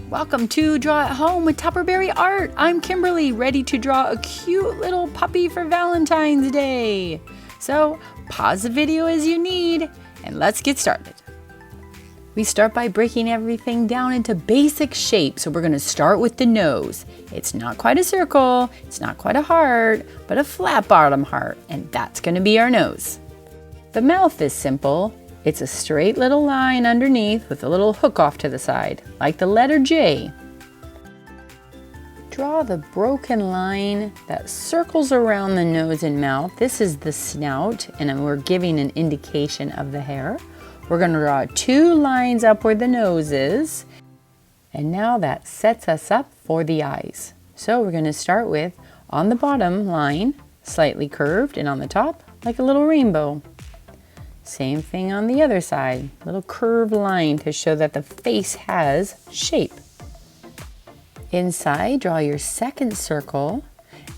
Welcome to Draw at Home with Tupperberry Art. I'm Kimberly, ready to draw a cute little puppy for Valentine's Day. So pause the video as you need and let's get started. We start by breaking everything down into basic shapes. So we're going to start with the nose. It's not quite a circle, it's not quite a heart, but a flat bottom heart, and that's going to be our nose. The mouth is simple. It's a straight little line underneath with a little hook off to the side, like the letter J. Draw the broken line that circles around the nose and mouth. This is the snout, and we're giving an indication of the hair. We're going to draw 2 lines up where the nose is, and now that sets us up for the eyes. So we're going to start with, on the bottom line, slightly curved, and on the top, like a little rainbow. Same thing on the other side, little curved line to show that the face has shape. Inside, draw your second circle,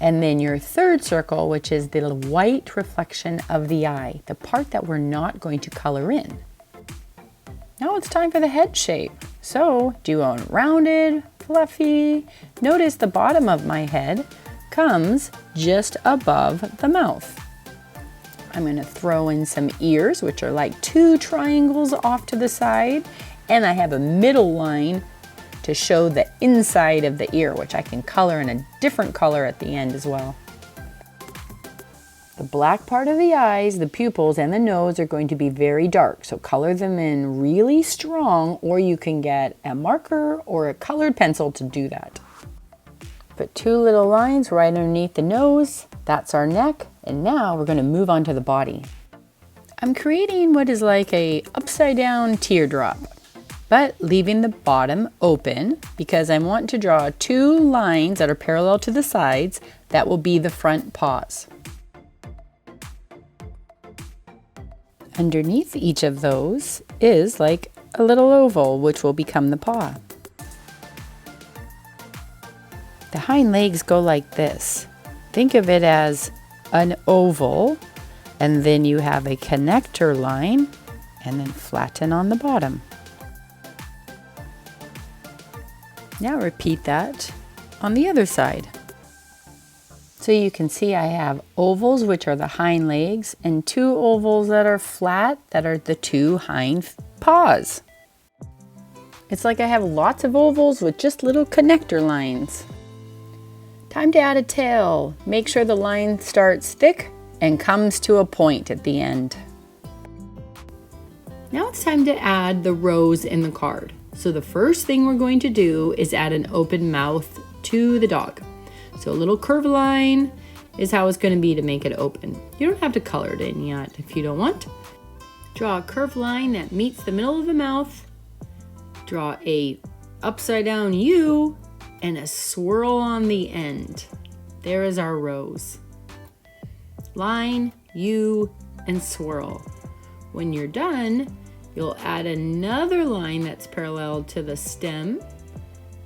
and then your third circle, which is the white reflection of the eye, the part that we're not going to color in. Now it's time for the head shape. So do a rounded, fluffy. Notice the bottom of my head comes just above the mouth. I'm going to throw in some ears, which are like 2 triangles off to the side, and I have a middle line to show the inside of the ear, which I can color in a different color at the end as well. The black part of the eyes, the pupils, and the nose are going to be very dark, so color them in really strong, or you can get a marker or a colored pencil to do that. Put 2 little lines right underneath the nose. That's our neck. And now we're going to move on to the body. I'm creating what is like a upside down teardrop, but leaving the bottom open because I want to draw 2 lines that are parallel to the sides that will be the front paws. Underneath each of those is like a little oval, which will become the paw. The hind legs go like this. Think of it as an oval, and then you have a connector line, and then flatten on the bottom. Now repeat that on the other side. So you can see I have ovals, which are the hind legs, and 2 ovals that are flat, that are the 2 hind paws. It's like I have lots of ovals with just little connector lines. Time to add a tail. Make sure the line starts thick and comes to a point at the end. Now it's time to add the rose in the card. So the first thing we're going to do is add an open mouth to the dog. So a little curved line is how it's going to be to make it open. You don't have to color it in yet if you don't want. Draw a curved line that meets the middle of the mouth. Draw a upside down U and a swirl on the end. There is our rose. Line, U, and swirl. When you're done, you'll add another line that's parallel to the stem,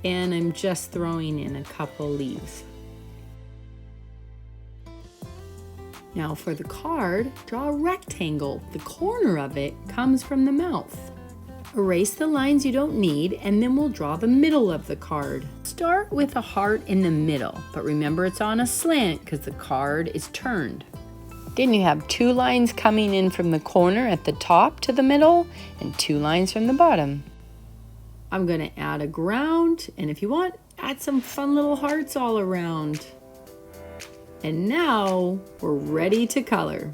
and I'm just throwing in a couple leaves. Now for the card, draw a rectangle. The corner of it comes from the mouth. Erase the lines you don't need, and then we'll draw the middle of the card. Start with a heart in the middle, but remember it's on a slant because the card is turned. Then you have 2 lines coming in from the corner at the top to the middle, and 2 lines from the bottom. I'm going to add a ground, and if you want, add some fun little hearts all around. And now we're ready to color.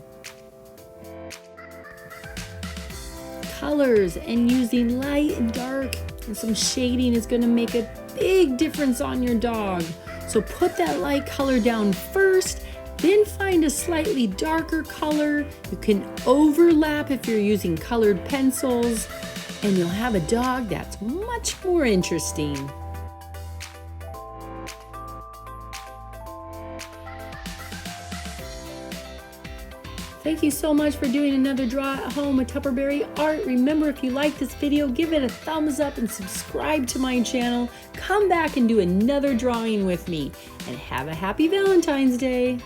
Colors and using light and dark and some shading is going to make a big difference on your dog. So put that light color down first, then find a slightly darker color. You can overlap if you're using colored pencils, and you'll have a dog that's much more interesting. Thank you so much for doing another draw at home with Tupperberry Art. Remember, if you like this video, give it a thumbs up and subscribe to my channel. Come back and do another drawing with me. And have a happy Valentine's Day.